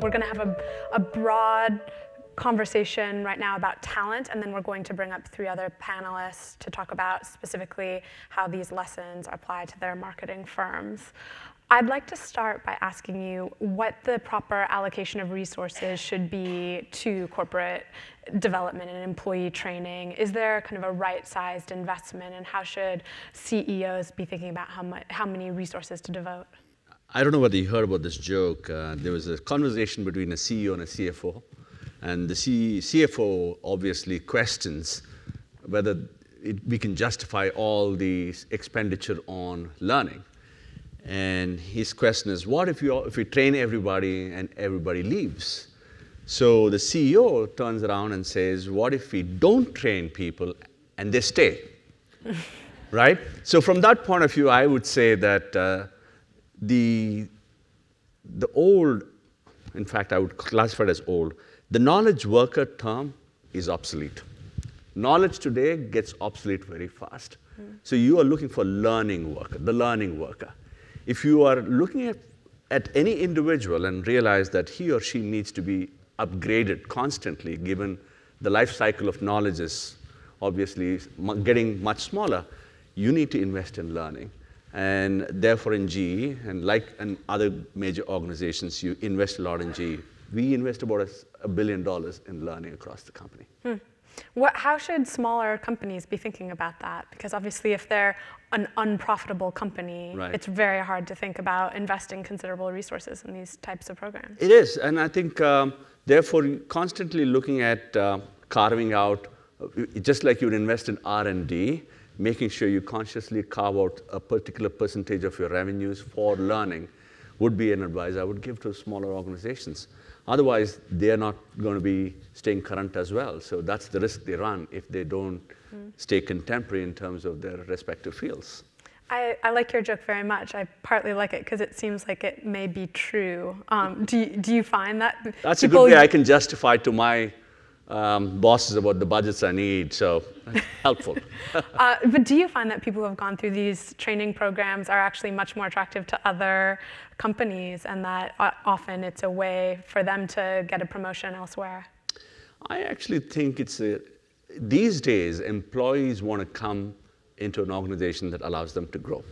We're going to have a broad conversation right now about talent, and then we're going to bring up 3 other panelists to talk about specifically how these lessons apply to their marketing firms. I'd like to start by asking you what the proper allocation of resources should be to corporate development and employee training. Is there kind of a right-sized investment, and how should CEOs be thinking about how many resources to devote? I don't know whether you heard about this joke. There was a conversation between a CEO and a CFO. And the CFO obviously questions whether we can justify all the expenditure on learning. And his question is, what if we train everybody and everybody leaves? So the CEO turns around and says, what if we don't train people and they stay? Right? So from that point of view, I would say that the old, in fact, I would classify it as old, the knowledge worker term is obsolete. Knowledge today gets obsolete very fast. So you are looking for learning worker, the learning worker. If you are looking at any individual and realize that he or she needs to be upgraded constantly, given the life cycle of knowledge is obviously getting much smaller, you need to invest in learning. And therefore in GE, and like in other major organizations, you invest a lot in GE. We invest about $1 billion in learning across the company. How should smaller companies be thinking about that? Because obviously if they're an unprofitable company, right, it's very hard to think about investing considerable resources in these types of programs. It is, and I think therefore constantly looking at carving out, just like you would invest in R&D, making sure you consciously carve out a particular percentage of your revenues for learning would be an advice I would give to smaller organizations. Otherwise, they're not going to be staying current as well. So that's the risk they run if they don't stay contemporary in terms of their respective fields. I like your joke very much. I partly like it because it seems like it may be true. Do you find that that's a good way I can justify to my bosses about the budgets I need, so helpful. But do you find that people who have gone through these training programs are actually much more attractive to other companies, and that often it's a way for them to get a promotion elsewhere? I actually think these days, employees want to come into an organization that allows them to grow,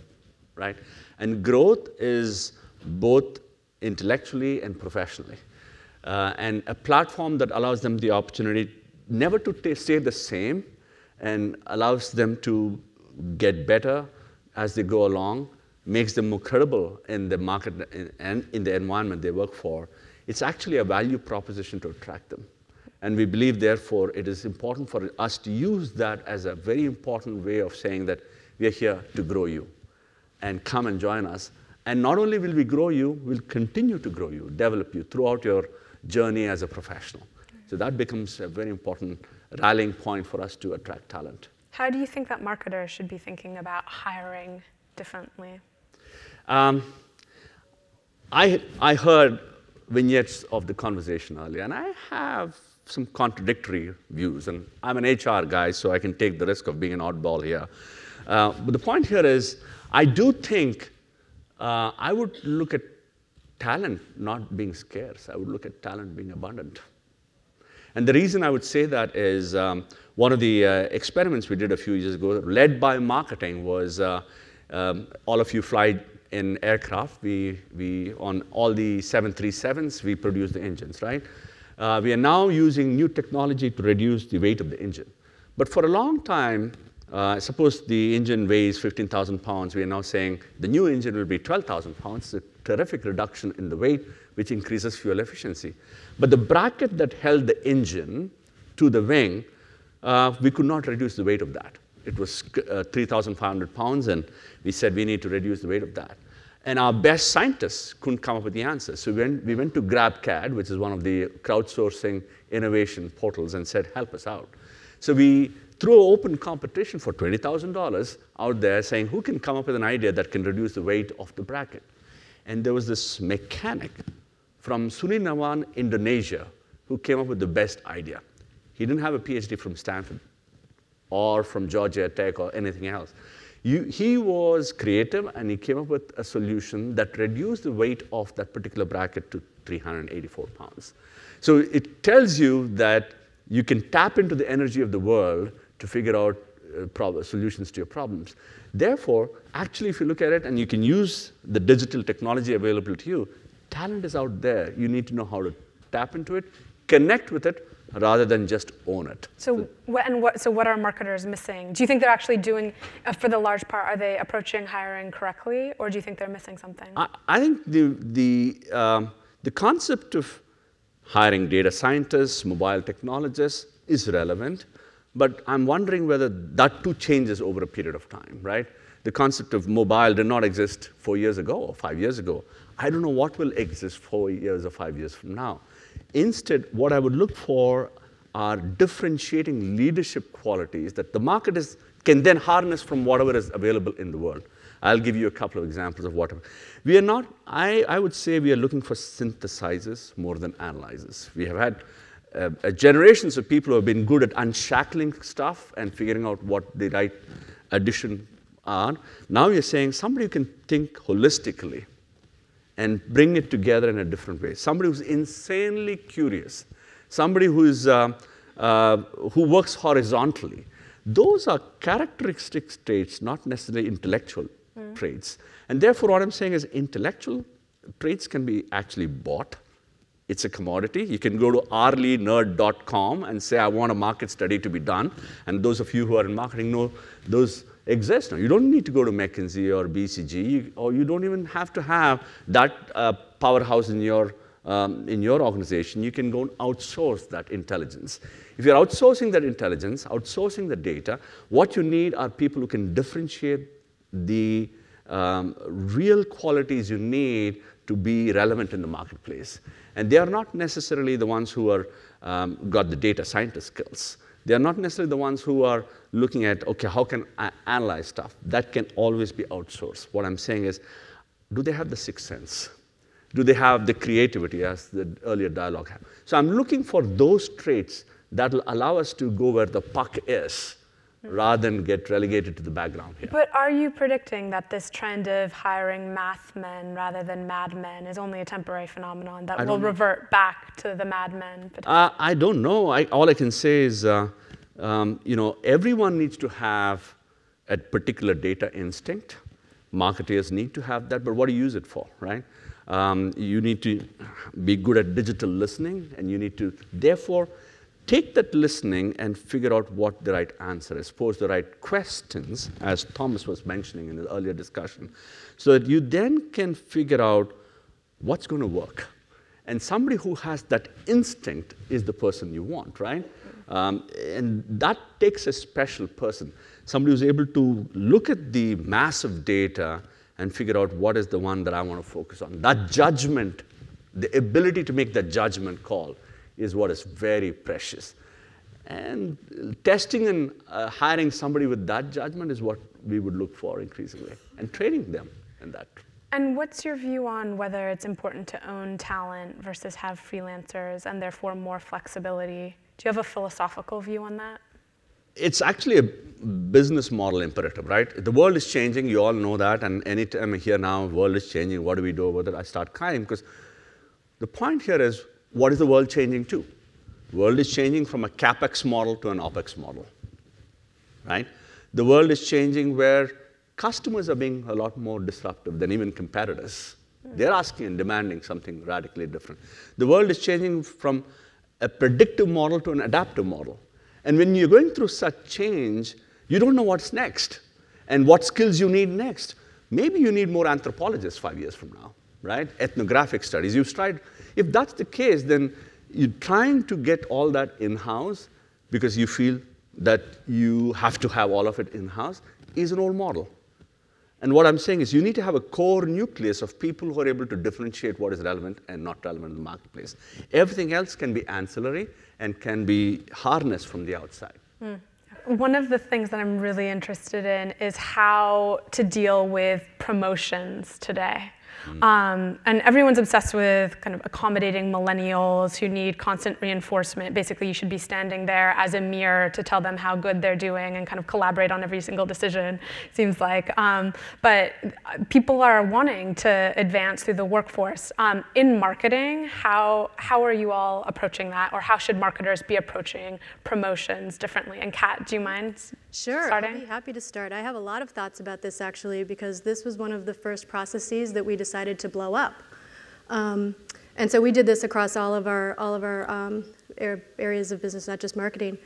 right? And growth is both intellectually and professionally. And a platform that allows them the opportunity never to stay the same and allows them to get better as they go along, makes them more credible in the market and in the environment they work for. It's actually a value proposition to attract them. And we believe, therefore, it is important for us to use that as a very important way of saying that we are here to grow you and come and join us. And not only will we grow you, we'll continue to grow you, develop you throughout your journey as a professional. So that becomes a very important rallying point for us to attract talent. How do you think that marketers should be thinking about hiring differently? I heard vignettes of the conversation earlier, and I have some contradictory views. And I'm an HR guy, so I can take the risk of being an oddball here. But the point here is, I do think I would look at talent not being scarce. I would look at talent being abundant. And the reason I would say that is one of the experiments we did a few years ago, led by marketing, was all of you fly in aircraft. On all the 737s, we produce the engines, right? We are now using new technology to reduce the weight of the engine. But for a long time, suppose the engine weighs 15,000 pounds, we are now saying the new engine will be 12,000 pounds, a terrific reduction in the weight, which increases fuel efficiency. But the bracket that held the engine to the wing, we could not reduce the weight of that. It was 3,500 pounds, and we said we need to reduce the weight of that. And our best scientists couldn't come up with the answer. So we went to GrabCAD, which is one of the crowdsourcing innovation portals, and said, help us out. So we threw an open competition for $20,000 out there saying, who can come up with an idea that can reduce the weight of the bracket? And there was this mechanic from Suriname, Indonesia, who came up with the best idea. He didn't have a PhD from Stanford or from Georgia Tech or anything else. He was creative, and he came up with a solution that reduced the weight of that particular bracket to 384 pounds. So it tells you that you can tap into the energy of the world to figure out solutions to your problems. Therefore, actually, if you look at it and you can use the digital technology available to you, talent is out there. You need to know how to tap into it, connect with it, rather than just own it. So what are marketers missing? Do you think they're actually doing, for the large part, are they approaching hiring correctly, or do you think they're missing something? I think the concept of hiring data scientists, mobile technologists is relevant, but I'm wondering whether that too changes over a period of time, right? The concept of mobile did not exist 4 years ago or 5 years ago. I don't know what will exist 4 years or 5 years from now. Instead, what I would look for are differentiating leadership qualities that the market can then harness from whatever is available in the world. I'll give you a couple of examples of what we are not. I would say we are looking for synthesizers more than analyzers. We have had generations of people who have been good at unshackling stuff and figuring out what the right addition are. Now you're saying somebody who can think holistically and bring it together in a different way. Somebody who's insanely curious, somebody who works horizontally. Those are characteristic traits, not necessarily intellectual traits. And therefore, what I'm saying is intellectual traits can be actually bought. It's a commodity. You can go to rleynerd.com and say, I want a market study to be done. And those of you who are in marketing know those exist now. You don't need to go to McKinsey or BCG, or you don't even have to have that powerhouse in your organization. You can go and outsource that intelligence. If you're outsourcing that intelligence, outsourcing the data, what you need are people who can differentiate the real qualities you need to be relevant in the marketplace. And they are not necessarily the ones who are got the data scientist skills. They are not necessarily the ones who are looking at, okay, how can I analyze stuff? That can always be outsourced. What I'm saying is, do they have the sixth sense? Do they have the creativity, as the earlier dialogue had? So I'm looking for those traits that will allow us to go where the puck is, rather than get relegated to the background here. But are you predicting that this trend of hiring math men rather than mad men is only a temporary phenomenon that will revert back to the mad men? I don't know. All I can say is, everyone needs to have a particular data instinct. Marketers need to have that, but what do you use it for, right? You need to be good at digital listening, and you need to, therefore, take that listening and figure out what the right answer is, pose the right questions, as Thomas was mentioning in the earlier discussion, so that you then can figure out what's going to work. And somebody who has that instinct is the person you want, right? And that takes a special person, somebody who's able to look at the massive data and figure out what is the one that I want to focus on. That judgment, the ability to make that judgment call, is what is very precious. And testing and hiring somebody with that judgment is what we would look for increasingly, and training them in that. And what's your view on whether it's important to own talent versus have freelancers and therefore more flexibility? Do you have a philosophical view on that? It's actually a business model imperative, right? The world is changing, you all know that, and anytime I hear now, the world is changing, what do we do about it? I start crying, because the point here is, what is the world changing to? The world is changing from a CapEx model to an OpEx model, right? The world is changing where customers are being a lot more disruptive than even competitors. They're asking and demanding something radically different. The world is changing from a predictive model to an adaptive model. And when you're going through such change, you don't know what's next and what skills you need next. Maybe you need more anthropologists 5 years from now, right? Ethnographic studies. You've tried. If that's the case, then you're trying to get all that in-house because you feel that you have to have all of it in-house is an old model. And what I'm saying is you need to have a core nucleus of people who are able to differentiate what is relevant and not relevant in the marketplace. Everything else can be ancillary and can be harnessed from the outside. One of the things that I'm really interested in is how to deal with promotions today. And everyone's obsessed with kind of accommodating millennials who need constant reinforcement. Basically, you should be standing there as a mirror to tell them how good they're doing and kind of collaborate on every single decision, seems like. But people are wanting to advance through the workforce. In marketing, how are you all approaching that? Or how should marketers be approaching promotions differently? And Kat, do you mind starting? I'll be happy to start. I have a lot of thoughts about this, actually, because this was one of the first processes that we decided to blow up. And so we did this across all of our areas of business, not just marketing,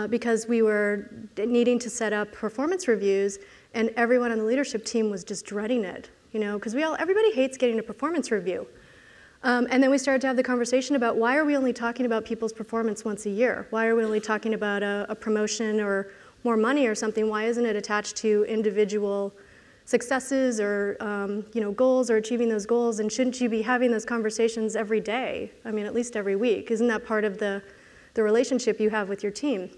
because we were needing to set up performance reviews, and everyone on the leadership team was just dreading it, because everybody hates getting a performance review. And then we started to have the conversation about why are we only talking about people's performance once a year? Why are we only talking about a promotion or more money or something? Why isn't it attached to individual successes or goals or achieving those goals? And shouldn't you be having those conversations every day? I mean, at least every week. Isn't that part of the relationship you have with your team?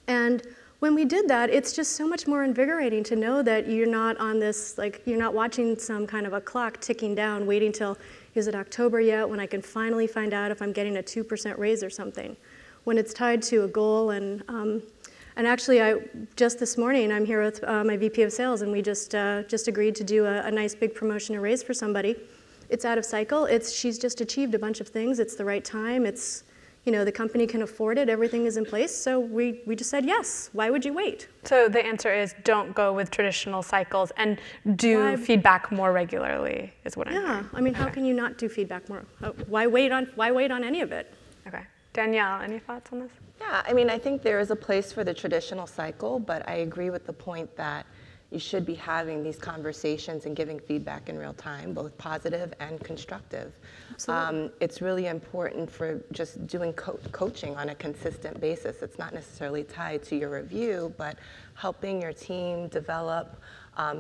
And when we did that, it's just so much more invigorating to know that you're not on this, you're not watching some kind of a clock ticking down, waiting till, is it October yet, when I can finally find out if I'm getting a 2% raise or something. When it's tied to a goal, and actually, just this morning, I'm here with my VP of sales, and we just agreed to do a nice big promotion and raise for somebody. It's out of cycle. She's just achieved a bunch of things. It's the right time. It's, the company can afford it. Everything is in place. So we just said yes. Why would you wait? So the answer is don't go with traditional cycles and do feedback more regularly, is what I'm hearing. Yeah. I mean, how can you not do feedback more? Why wait on any of it? Okay. Danielle, any thoughts on this? Yeah, I mean, I think there is a place for the traditional cycle, but I agree with the point that you should be having these conversations and giving feedback in real time, both positive and constructive. Absolutely. It's really important for just doing coaching on a consistent basis. It's not necessarily tied to your review, but helping your team develop,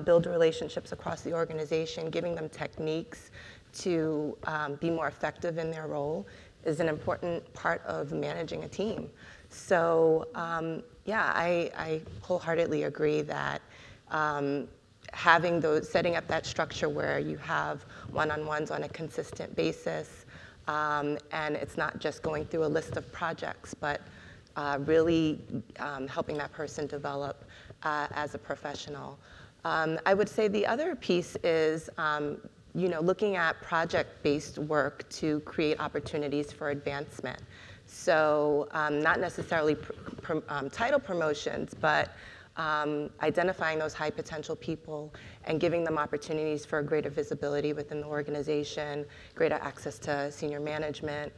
build relationships across the organization, giving them techniques to be more effective in their role is an important part of managing a team. So yeah, I wholeheartedly agree that setting up that structure where you have one-on-ones on a consistent basis, and it's not just going through a list of projects, but really helping that person develop as a professional. I would say the other piece is looking at project-based work to create opportunities for advancement. So not necessarily title promotions, but identifying those high potential people and giving them opportunities for greater visibility within the organization, greater access to senior management.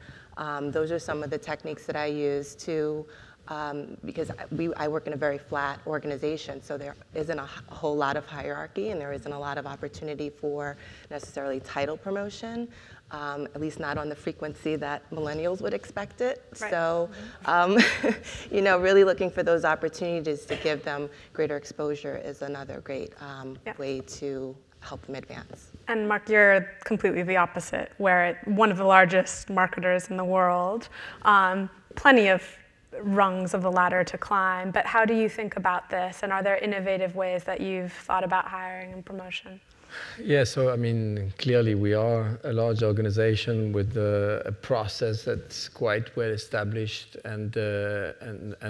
Those are some of the techniques that I use to, because I work in a very flat organization, so there isn't a whole lot of hierarchy and there isn't a lot of opportunity for necessarily title promotion. At least not on the frequency that millennials would expect it. Right. So, really looking for those opportunities to give them greater exposure is another great way to help them advance. And Marc, you're completely the opposite, where one of the largest marketers in the world, plenty of rungs of the ladder to climb, but how do you think about this? And are there innovative ways that you've thought about hiring and promotion? Yeah, so I mean, clearly we are a large organization with a process that's quite well established, and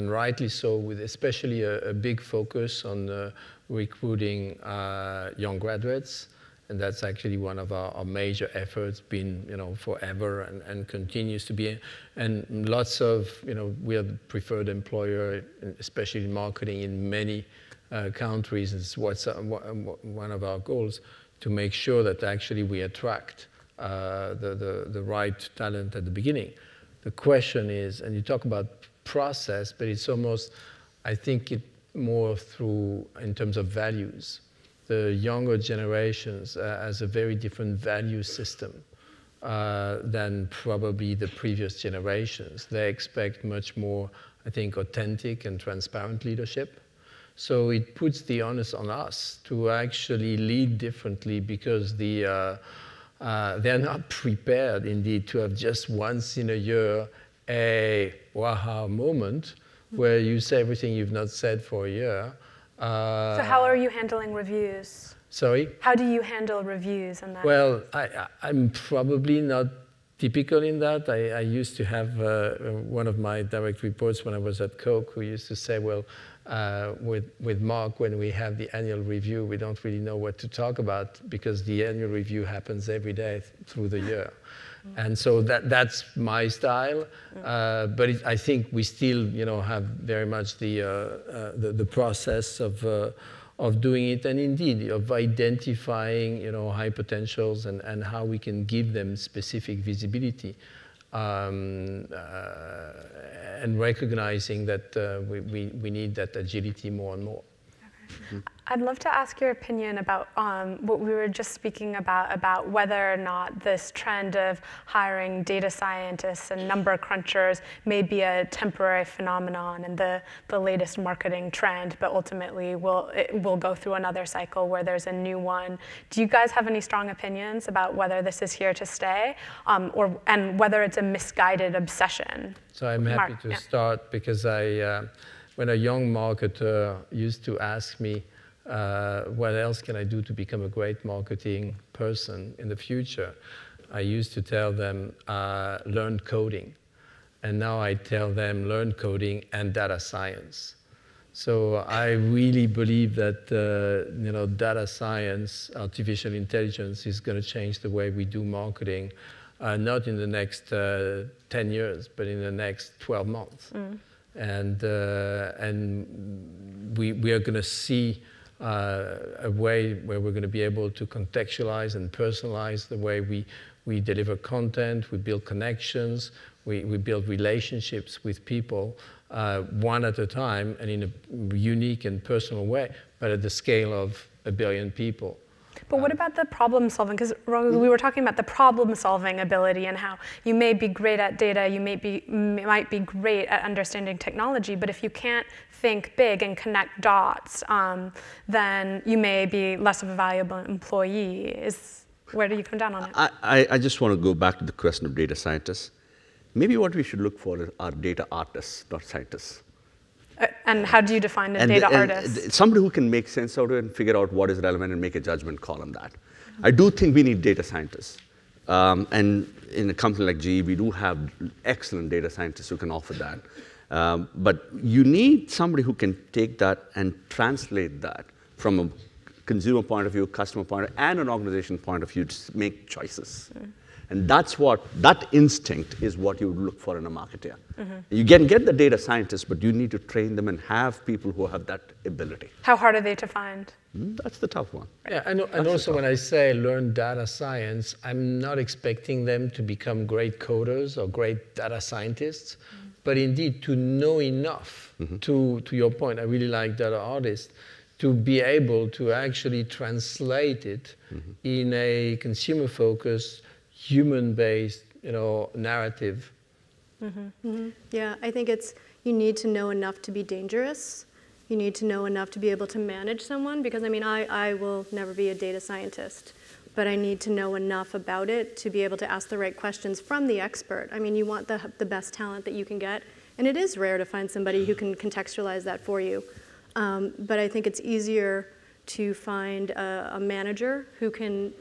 rightly so, with especially a big focus on recruiting young graduates, and that's actually one of our major efforts, been forever and continues to be, and lots of we are the preferred employer, especially in marketing in many countries. Is what's one of our goals, to make sure that actually we attract the right talent at the beginning. The question is, and you talk about process, but it's almost, I think it more through in terms of values. The younger generations has a very different value system than probably the previous generations. They expect much more, I think, authentic and transparent leadership. So it puts the onus on us to actually lead differently, because they're not prepared, indeed, to have just once in a year a wow moment where you say everything you've not said for a year. So how are you handling reviews? Sorry? How do you handle reviews and that? Well, I'm probably not typical in that. I used to have one of my direct reports when I was at Coke who used to say, well, with Marc, when we have the annual review, we don't really know what to talk about because the annual review happens every day through the year. And so that's my style, but I think we still, have very much the process of doing it, and indeed of identifying, high potentials and how we can give them specific visibility, and recognizing that we need that agility more and more. Okay. I'd love to ask your opinion about what we were just speaking about whether or not this trend of hiring data scientists and number crunchers may be a temporary phenomenon and the latest marketing trend, but ultimately it will go through another cycle where there's a new one. Do you guys have any strong opinions about whether this is here to stay, and whether it's a misguided obsession? So I'm happy to start because when a young marketer used to ask me, what else can I do to become a great marketing person in the future? I used to tell them, learn coding. And now I tell them, learn coding and data science. So I really believe that data science, artificial intelligence is going to change the way we do marketing, not in the next 10 years, but in the next 12 months. And we are going to see a way where we're going to be able to contextualize and personalize the way we deliver content, we build connections, we build relationships with people one at a time and in a unique and personal way, but at the scale of 1 billion people. But what about the problem solving? Because we were talking about the problem solving ability and how you may be great at data, you might be great at understanding technology, but if you can't think big and connect dots, then you may be less of a valuable employee. Where do you come down on it? I just want to go back to the question of data scientists. Maybe what we should look for are data artists, not scientists. And how do you define a data artist? Somebody who can make sense out of it and figure out what is relevant and make a judgment call on that. I do think we need data scientists. And in a company like GE, we do have excellent data scientists who can offer that. But you need somebody who can take that and translate that from a consumer point of view, customer point of view, and an organization point of view to make choices. And that instinct is what you would look for in a marketer. You can get the data scientists, but you need to train them and have people who have that ability. How hard are they to find? That's the tough one. Yeah, and also when I say learn data science, I'm not expecting them to become great coders or great data scientists, but indeed to know enough, to your point, I really like data artists, to be able to actually translate it in a consumer-focused, human-based, narrative. Yeah, I think you need to know enough to be dangerous. You need to know enough to be able to manage someone, because I will never be a data scientist, but I need to know enough about it to be able to ask the right questions from the expert. You want the best talent that you can get, and it is rare to find somebody who can contextualize that for you. But I think it's easier to find a manager who can,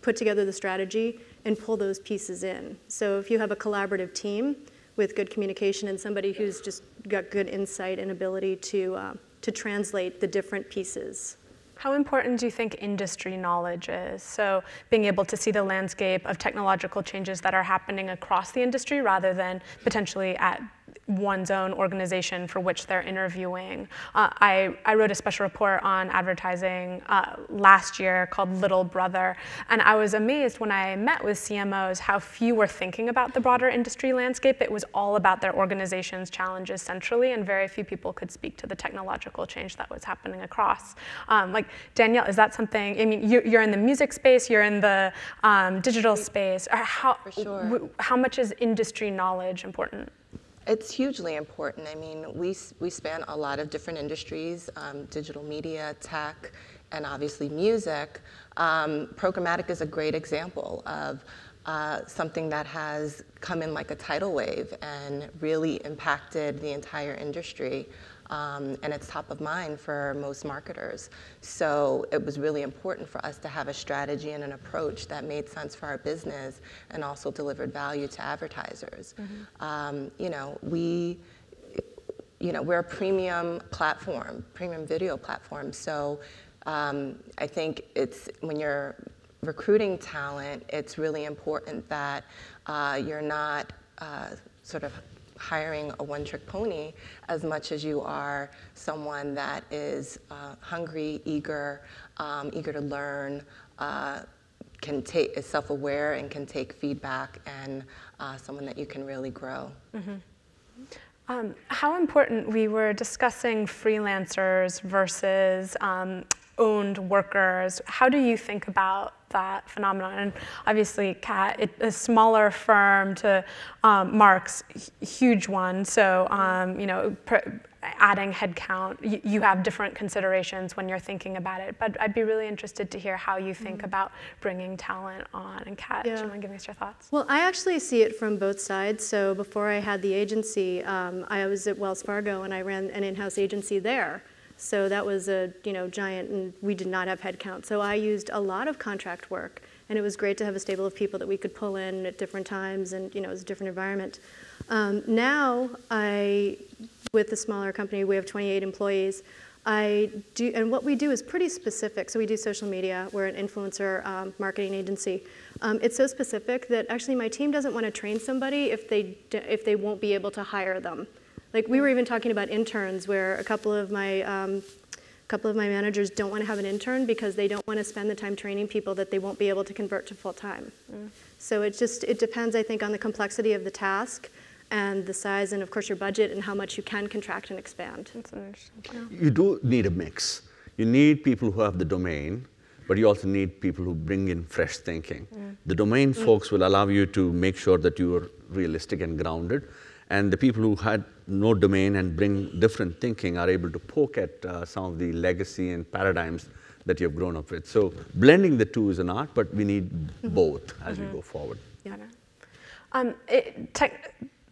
put together the strategy and pull those pieces in. So if you have a collaborative team with good communication and somebody who's just got good insight and ability to translate the different pieces. How important do you think industry knowledge is? So being able to see the landscape of technological changes that are happening across the industry rather than potentially at one's own organization for which they're interviewing. I wrote a special report on advertising last year called Little Brother, and I was amazed when I met with CMOs how few were thinking about the broader industry landscape. It was all about their organization's challenges centrally, and very few people could speak to the technological change that was happening across. Like Danielle, is that something, you're in the music space, you're in the digital space. For sure. How much is industry knowledge important? It's hugely important. We span a lot of different industries, digital media, tech, and obviously music. Programmatic is a great example of something that has come in like a tidal wave and really impacted the entire industry. and it's top of mind for most marketers. So it was really important for us to have a strategy and an approach that made sense for our business and also delivered value to advertisers. We're a premium platform, premium video platform. So I think when you're recruiting talent, it's really important that you're not sort of hiring a one-trick pony as much as you are someone that is hungry, eager to learn, is self-aware and can take feedback, and someone that you can really grow. How important, we were discussing freelancers versus owned workers. How do you think about that phenomenon? And obviously, Kat, a smaller firm to Marc's huge one. So, adding headcount, you have different considerations when you're thinking about it. But I'd be really interested to hear how you think about bringing talent on. And Kat, do you want to give us your thoughts? Well, I actually see it from both sides. So before I had the agency, I was at Wells Fargo and I ran an in-house agency there. So that was a giant, and we did not have headcount. So I used a lot of contract work, and it was great to have a stable of people that we could pull in at different times, and it was a different environment. Now, with the smaller company, we have 28 employees. And what we do is pretty specific. So we do social media. We're an influencer marketing agency. It's so specific that actually my team doesn't want to train somebody if they won't be able to hire them. Like, we were even talking about interns, where a couple of my managers don't want to have an intern because they don't want to spend the time training people that they won't be able to convert to full-time. So it depends, I think, on the complexity of the task and the size, and of course your budget, and how much you can contract and expand. That's interesting. You do need a mix. You need people who have the domain, but you also need people who bring in fresh thinking. The domain folks will allow you to make sure that you are realistic and grounded. And the people who had no domain and bring different thinking are able to poke at some of the legacy and paradigms that you've grown up with. So blending the two is an art, but we need both as we go forward. Yeah.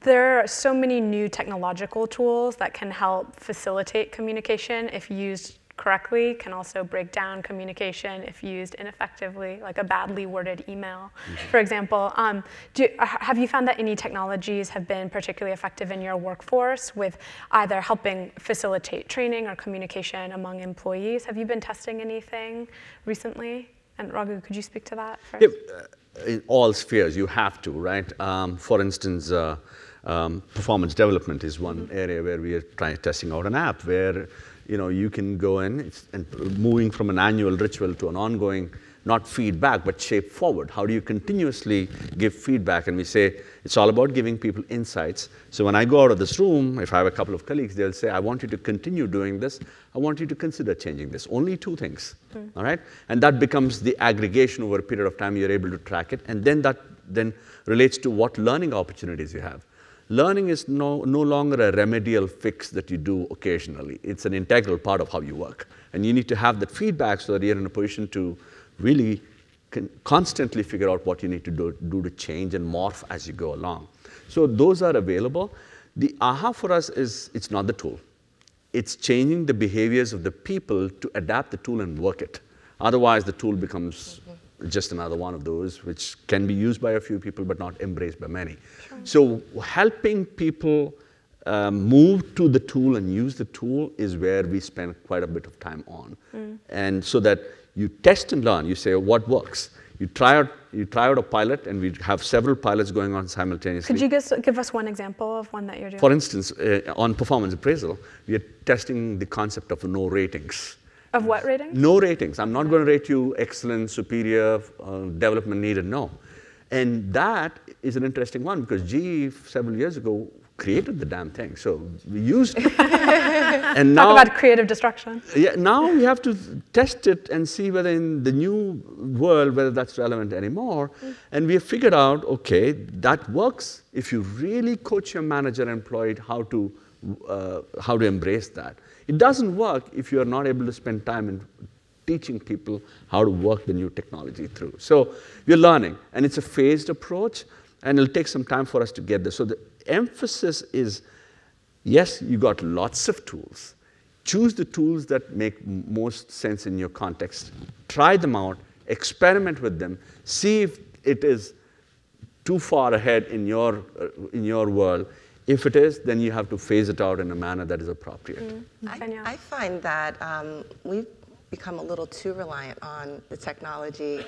There are so many new technological tools that can help facilitate communication if used correctly, can also break down communication if used ineffectively, like a badly worded email, for example. Have you found that any technologies have been particularly effective in your workforce with either helping facilitate training or communication among employees? Have you been testing anything recently? And Raghu, could you speak to that first? In all spheres, you have to, right? For instance, performance development is one area where we are testing out an app where you can go in and moving from an annual ritual to an ongoing, not feedback, but shape forward. How do you continuously give feedback? And we say it's all about giving people insights. So when I go out of this room, if I have a couple of colleagues, they'll say, I want you to continue doing this. I want you to consider changing this. Only 2 things, all right? And that becomes the aggregation over a period of time. You're able to track it. And then that then relates to what learning opportunities you have. Learning is no longer a remedial fix that you do occasionally. It's an integral part of how you work. And you need to have that feedback so that you're in a position to really constantly figure out what you need to do to change and morph as you go along. So those are available. The aha for us is it's not the tool. It's changing the behaviors of the people to adapt the tool and work it. Otherwise, the tool becomes just another one of those which can be used by a few people but not embraced by many. Sure. So helping people move to the tool and use the tool is where we spend quite a bit of time on. And so that you test and learn. You say what works. You try out a pilot, and we have several pilots going on simultaneously. Could you give us one example of one that you're doing? For instance, on performance appraisal, we are testing the concept of no ratings. Of what ratings? No ratings. I'm not going to rate you excellent, superior, development needed, no. And that is an interesting one because GE several years ago created the damn thing. So we used it. And now, talk about creative destruction. Yeah, now we have to test it and see whether in the new world, whether that's relevant anymore. And we have figured out, okay, that works if you really coach your manager and employee how to embrace that. It doesn't work if you're not able to spend time in teaching people how to work the new technology through. So we're learning, and it's a phased approach, and it'll take some time for us to get there. So the emphasis is Yes, you got lots of tools. Choose the tools that make most sense in your context. Try them out, experiment with them, see if it is too far ahead in your world. If it is, then you have to phase it out in a manner that is appropriate. I find that we've become a little too reliant on the technology.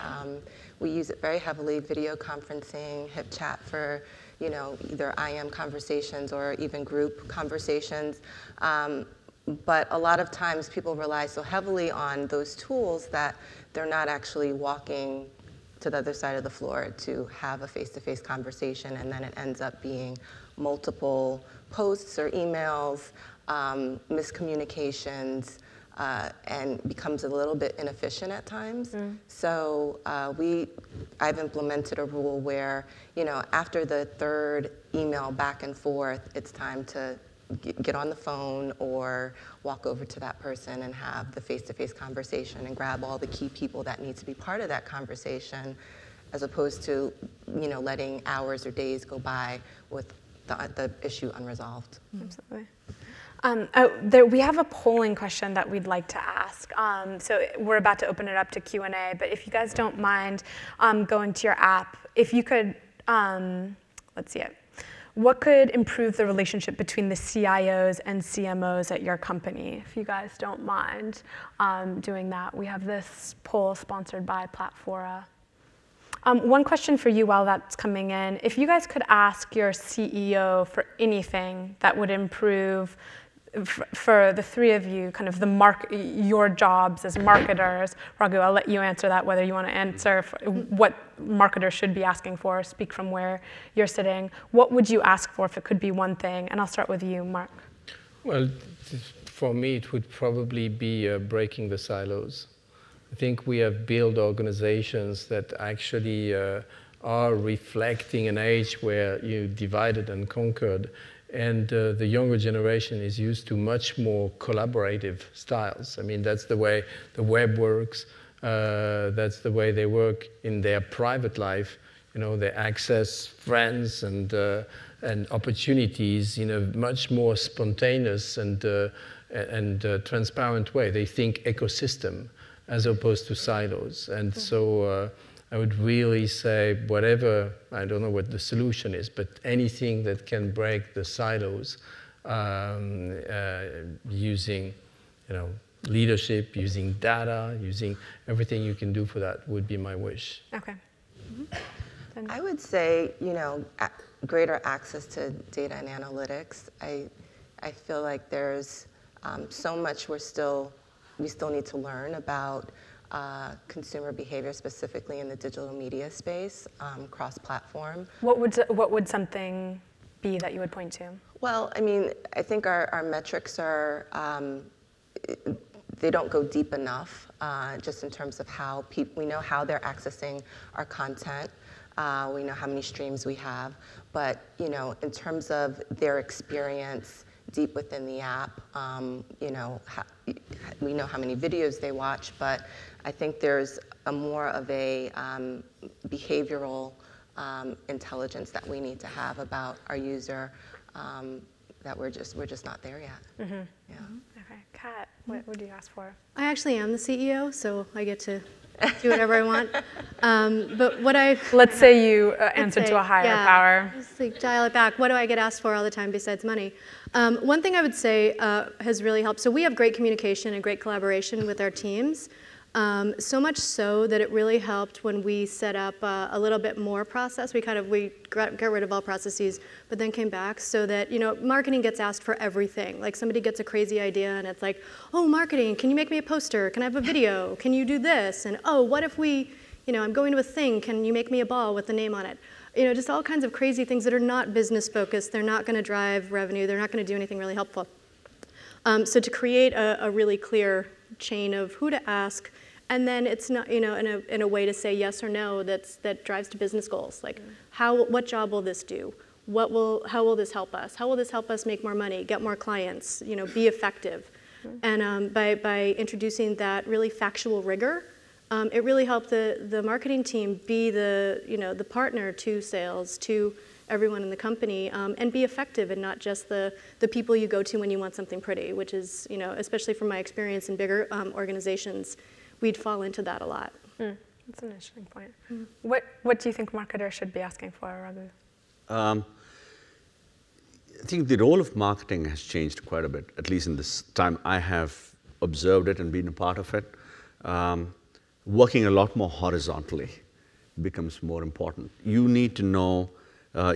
We use it very heavily, video conferencing, HipChat for either IM conversations or even group conversations. But a lot of times people rely so heavily on those tools that they're not actually walking to the other side of the floor to have a face-to-face conversation, and then it ends up being multiple posts or emails, miscommunications, and becomes a little bit inefficient at times. So I've implemented a rule where, after the third email back and forth, it's time to get on the phone or walk over to that person and have the face-to-face conversation and grab all the key people that need to be part of that conversation, as opposed to, letting hours or days go by with the issue unresolved. Absolutely. We have a polling question that we'd like to ask. So we're about to open it up to Q&A, but if you guys don't mind going to your app, if you could, let's see it. What could improve the relationship between the CIOs and CMOs at your company? If you guys don't mind doing that. We have this poll sponsored by Platfora. One question for you while that's coming in. If you guys could ask your CEO for anything that would improve for the three of you, kind of your jobs as marketers. Raghu, I'll let you answer that, whether you want to answer what marketers should be asking for, speak from where you're sitting. What would you ask for if it could be one thing? And I'll start with you, Marc. Well, for me, it would probably be breaking the silos. I think we have built organizations that actually are reflecting an age where you divided and conquered. And the younger generation is used to much more collaborative styles. I mean, that's the way the web works. That's the way they work in their private life. They access friends and opportunities in a much more spontaneous and transparent way. They think ecosystem as opposed to silos. And so I would really say whatever, I don't know what the solution is, but anything that can break the silos using leadership, using data, using everything you can do for that would be my wish. Okay. I would say, greater access to data and analytics. I feel like there's so much we still need to learn about consumer behavior, specifically in the digital media space, cross-platform. What would something be that you would point to? Well, I mean, I think our metrics are, they don't go deep enough, just in terms of how we know how they're accessing our content. We know how many streams we have, but in terms of their experience deep within the app, we know how many videos they watch, but I think there's more of a behavioral intelligence that we need to have about our user, that we're just not there yet. Yeah. Okay, Kat, what would you ask for? I actually am the CEO, so I get to do whatever I want. But what let's say you answer to a higher power. Just like dial it back. What do I get asked for all the time besides money? One thing I would say has really helped. So we have great communication and great collaboration with our teams. So much so that it really helped when we set up a little bit more process. We got rid of all processes, but then came back so that marketing gets asked for everything. Like somebody gets a crazy idea and it's like, oh, marketing, can you make me a poster? Can I have a video? Can you do this? And oh, what if we, I'm going to a thing. Can you make me a ball with the name on it? Just all kinds of crazy things that are not business focused. They're not going to drive revenue. They're not going to do anything really helpful. So to create a really clear chain of who to ask. And then it's not, in a way to say yes or no that drives to business goals. Like, what job will this do? How will this help us? How will this help us make more money, get more clients, be effective? And by introducing that really factual rigor, it really helped the marketing team be the partner to sales, to everyone in the company, and be effective and not just the people you go to when you want something pretty, which is, especially from my experience in bigger organizations, we'd fall into that a lot. That's an interesting point. What do you think marketers should be asking for, Raghu? I think the role of marketing has changed quite a bit, at least in this time I have observed it and been a part of it. Working a lot more horizontally becomes more important. You need to know,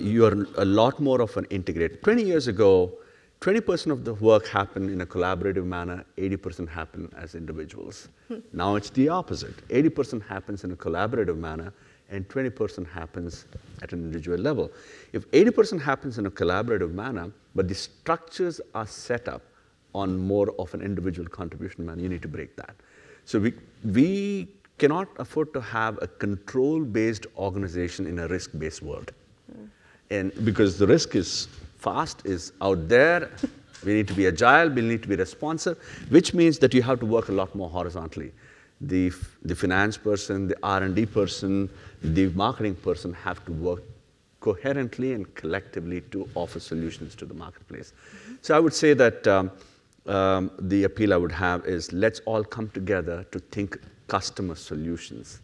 you are a lot more of an integrator. 20 years ago, 20% of the work happened in a collaborative manner, 80% happened as individuals. Now it's the opposite. 80% happens in a collaborative manner, and 20% happens at an individual level. If 80% happens in a collaborative manner, but the structures are set up on more of an individual contribution manner, you need to break that. So we cannot afford to have a control-based organization in a risk-based world. And because the risk is fast, is out there, we need to be agile, we need to be responsive, which means that you have to work a lot more horizontally. The finance person, the R&D person, the marketing person have to work coherently and collectively to offer solutions to the marketplace. So I would say that the appeal I would have is let's all come together to think customer solutions,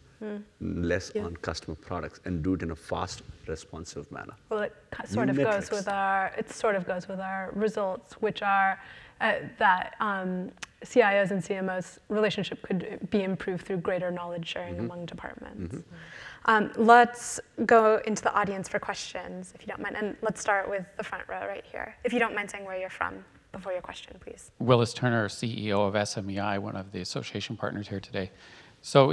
less on customer products, and do it in a fast, responsive manner. Well, it sort of goes with our results, which are that CIOs and CMOs relationship could be improved through greater knowledge sharing among departments. Let's go into the audience for questions, if you don't mind. And let's start with the front row right here. If you don't mind saying where you're from before your question, please. Willis Turner, CEO of SMEI, one of the association partners here today. So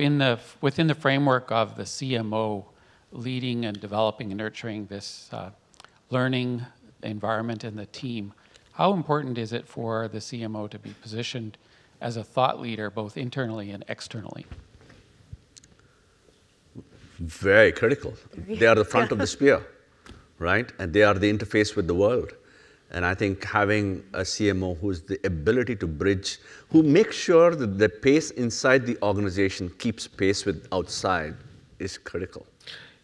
within the framework of the CMO leading and developing and nurturing this learning environment in the team, how important is it for the CMO to be positioned as a thought leader both internally and externally? Very critical. They are the front of the spear, right? And they are the interface with the world. And I think having a CMO who has the ability to bridge, who makes sure that the pace inside the organization keeps pace with outside is critical.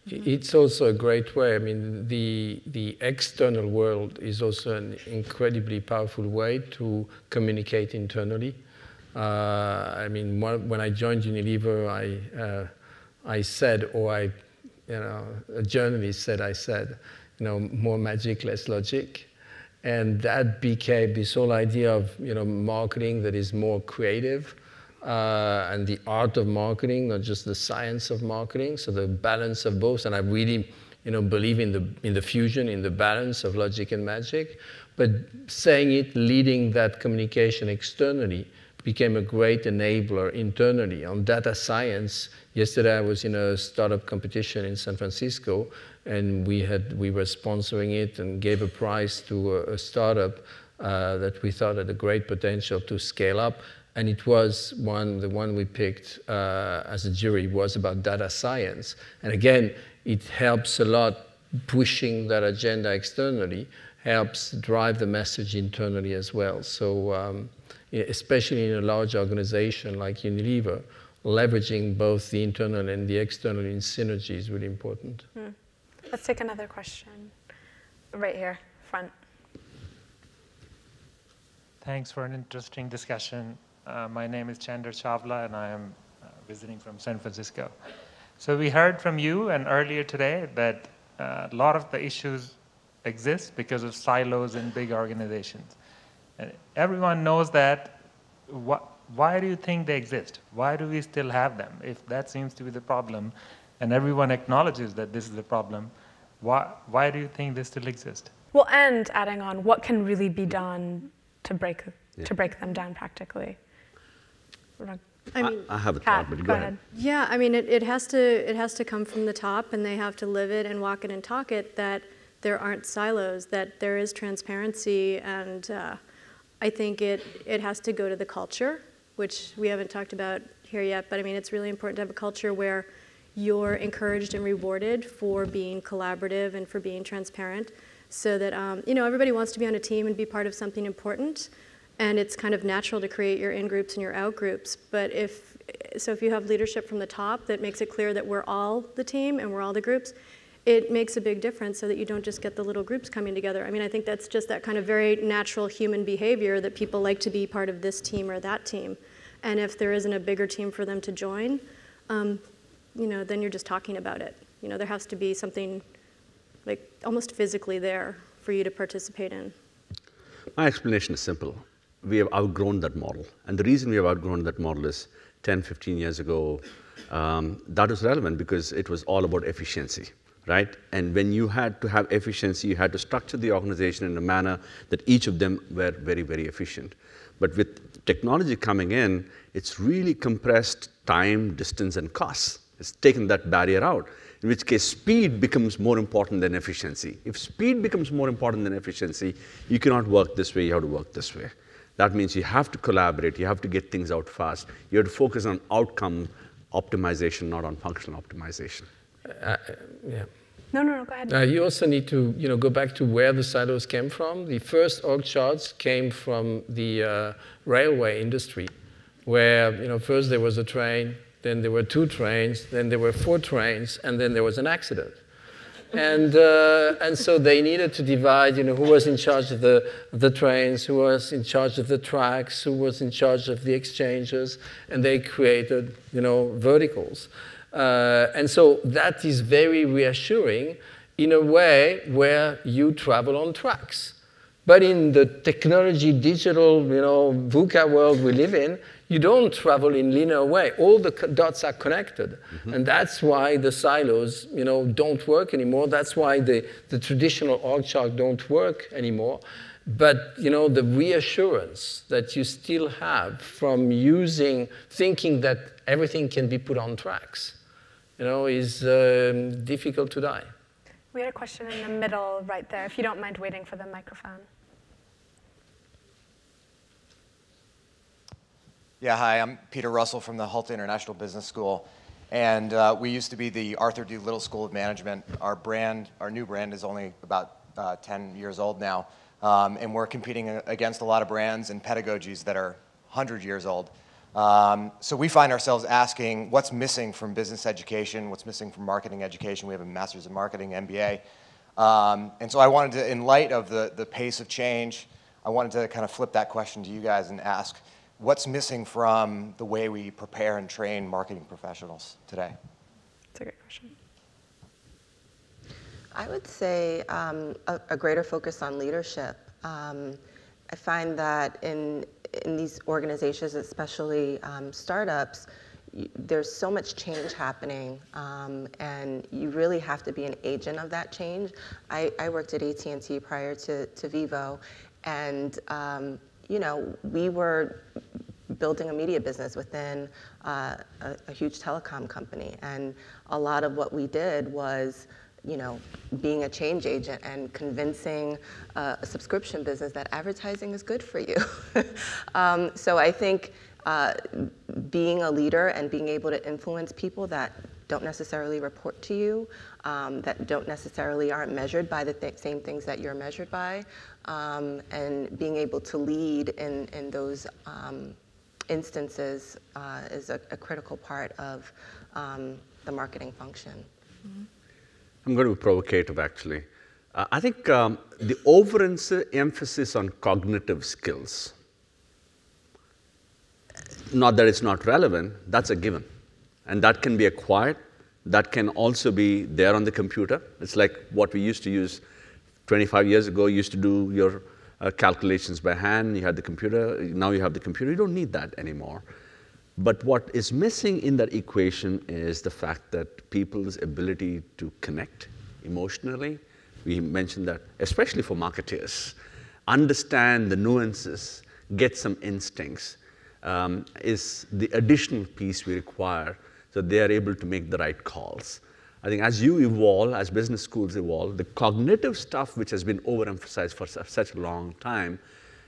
It's also a great way. I mean, the external world is also an incredibly powerful way to communicate internally. I mean, when I joined Unilever, I said, or a journalist said, more magic, less logic. And that became this whole idea of marketing that is more creative and the art of marketing, not just the science of marketing. So the balance of both, and I really believe in the fusion, in the balance of logic and magic. But saying it, leading that communication externally, became a great enabler internally. On data science, yesterday I was in a startup competition in San Francisco, and we were sponsoring it and gave a prize to a startup that we thought had a great potential to scale up. And it was the one we picked as a jury was about data science. And again, it helps a lot pushing that agenda externally, helps drive the message internally as well. So especially in a large organization like Unilever, leveraging both the internal and the external in synergy is really important. Let's take another question. Right here, front. Thanks for an interesting discussion. My name is Chandra Chawla, and I am visiting from San Francisco. So we heard from you and earlier today that a lot of the issues exist because of silos in big organizations. And everyone knows that. Why do you think they exist? Why do we still have them? If that seems to be the problem, and everyone acknowledges that this is the problem, why do you think they still exist? Well, and adding on, what can really be done to break them down practically? I mean, I have a thought, but go ahead. Yeah, I mean, it has to come from the top, and they have to live it and walk it and talk it, that there aren't silos, that there is transparency, and I think it has to go to the culture, which we haven't talked about here yet, but I mean, it's really important to have a culture where you're encouraged and rewarded for being collaborative and for being transparent, so that everybody wants to be on a team and be part of something important, and it's kind of natural to create your in-groups and your out-groups. But if you have leadership from the top that makes it clear that we're all the team and we're all the groups, it makes a big difference so that you don't just get the little groups coming together. I mean, I think that's just that kind of very natural human behavior that people like to be part of this team or that team. And if there isn't a bigger team for them to join, then you're just talking about it. There has to be something like almost physically there for you to participate in. My explanation is simple. We have outgrown that model. And the reason we have outgrown that model is 10, 15 years ago, that was relevant because it was all about efficiency, right? And when you had to have efficiency, you had to structure the organization in a manner that each of them were very, very efficient. But with technology coming in, it's really compressed time, distance, and costs. It's taken that barrier out, in which case speed becomes more important than efficiency. If speed becomes more important than efficiency, you cannot work this way, you have to work this way. That means you have to collaborate, you have to get things out fast. You have to focus on outcome optimization, not on functional optimization. Yeah. No, go ahead. You also need to go back to where the silos came from. The first org charts came from the railway industry, where first there was a train, then there were 2 trains, then there were 4 trains, and then there was an accident. And so they needed to divide, who was in charge of the trains, who was in charge of the tracks, who was in charge of the exchanges, and they created, verticals. And so that is very reassuring in a way where you travel on tracks. But in the technology, digital, VUCA world we live in, you don't travel in linear way. All the dots are connected. Mm-hmm. And that's why the silos, don't work anymore. That's why the traditional org chart don't work anymore. But, the reassurance that you still have from thinking that everything can be put on tracks, is difficult to die. We had a question in the middle right there, if you don't mind waiting for the microphone. Yeah, hi, I'm Peter Russell from the Halta International Business School. And we used to be the Arthur D. Little School of Management. Our new brand is only about 10 years old now. And we're competing against a lot of brands and pedagogies that are 100 years old. So we find ourselves asking what's missing from business education, what's missing from marketing education. We have a Master's in Marketing MBA. And so I wanted to, in light of the pace of change, I wanted to kind of flip that question to you guys and ask, what's missing from the way we prepare and train marketing professionals today? That's a great question. I would say a greater focus on leadership. I find that in these organizations, especially startups, there's so much change happening, and you really have to be an agent of that change. I worked at AT&T prior to Vevo, and we were building a media business within a huge telecom company, and a lot of what we did was being a change agent and convincing a subscription business that advertising is good for you. So I think being a leader and being able to influence people that don't necessarily report to you, that don't necessarily aren't measured by the same things that you're measured by, and being able to lead in those instances is a critical part of the marketing function. Mm-hmm. I'm going to be provocative, actually. I think the overemphasis on cognitive skills, not that it's not relevant, that's a given. And that can be acquired. That can also be there on the computer. It's like what we used to use 25 years ago. You used to do your calculations by hand. You had the computer. Now you have the computer. You don't need that anymore. But what is missing in that equation is the fact that people's ability to connect emotionally, we mentioned that, especially for marketeers, understand the nuances, get some instincts, is the additional piece we require so they are able to make the right calls. I think as you evolve, as business schools evolve, the cognitive stuff which has been overemphasized for such a long time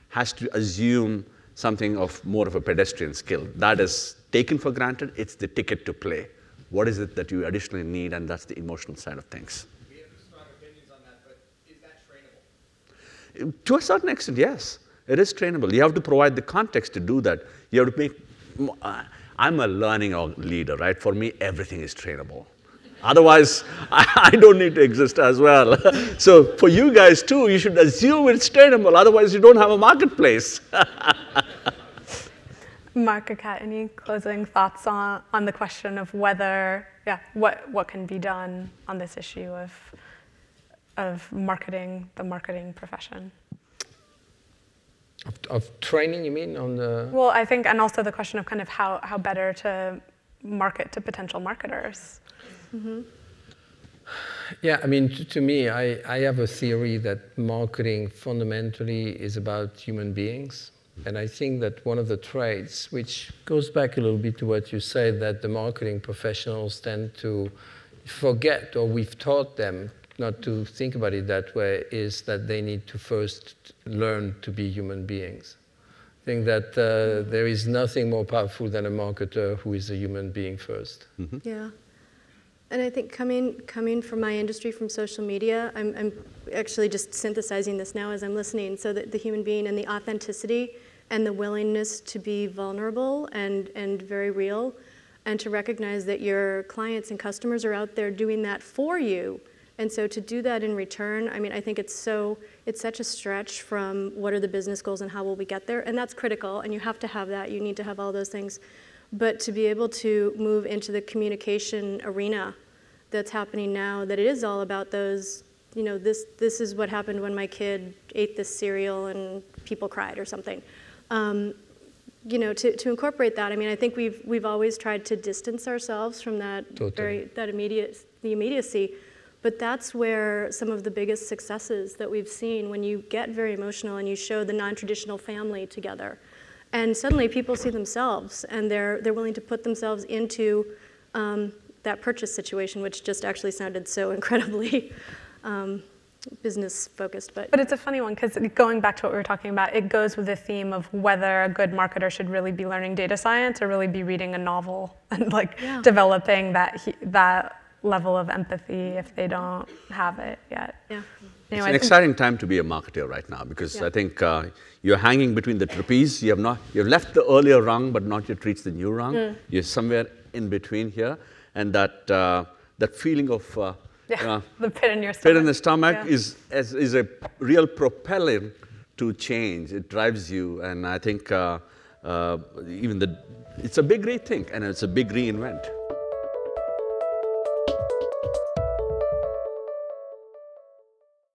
has to assume something of more of a pedestrian skill. That is taken for granted. It's the ticket to play. What is it that you additionally need? And that's the emotional side of things. We have strong opinions on that, but is that trainable? To a certain extent, yes. It is trainable. You have to provide the context to do that. You have to make, I'm a learning leader, right? For me, everything is trainable. Otherwise, I don't need to exist as well. So for you guys too, you should assume it's trainable. Otherwise, you don't have a marketplace. Marc or Kat, any closing thoughts on the question of whether, what can be done on this issue of marketing, the marketing profession? Of training, you mean, on the... Well, I think, and also the question of kind of how better to market to potential marketers. Mm-hmm. Yeah, I mean, to me, I have a theory that marketing fundamentally is about human beings. And I think that one of the traits, which goes back a little bit to what you said, that the marketing professionals tend to forget, or we've taught them not to think about it that way, is that they need to first learn to be human beings. I think that there is nothing more powerful than a marketer who is a human being first. Mm-hmm. Yeah. And I think coming from my industry, from social media, I'm actually just synthesizing this now as I'm listening, so that the human being and the authenticity and the willingness to be vulnerable and very real, and to recognize that your clients and customers are out there doing that for you. And so to do that in return, I mean, I think it's such a stretch from what are the business goals and how will we get there, and that's critical, and you have to have that, you need to have all those things. But to be able to move into the communication arena that's happening now, that it is all about those, you know, this is what happened when my kid ate this cereal and people cried or something. You know, to incorporate that, I mean, I think we've always tried to distance ourselves from that the immediacy. But that's where some of the biggest successes that we've seen, when you get very emotional and you show the non-traditional family together. And suddenly people see themselves, and they're willing to put themselves into that purchase situation, which just actually sounded so incredibly business focused. But it's a funny one, because going back to what we were talking about, it goes with the theme of whether a good marketer should really be learning data science or really be reading a novel and developing that level of empathy if they don't have it yet. Yeah. It's an exciting time to be a marketer right now, because I think you're hanging between the trapeze. You've left the earlier rung, but not yet reached the new rung. You're somewhere in between here, and that feeling of the pit in your stomach. Pit in the stomach is a real propeller to change. It drives you, and I think it's a big rethink, and it's a big reinvent.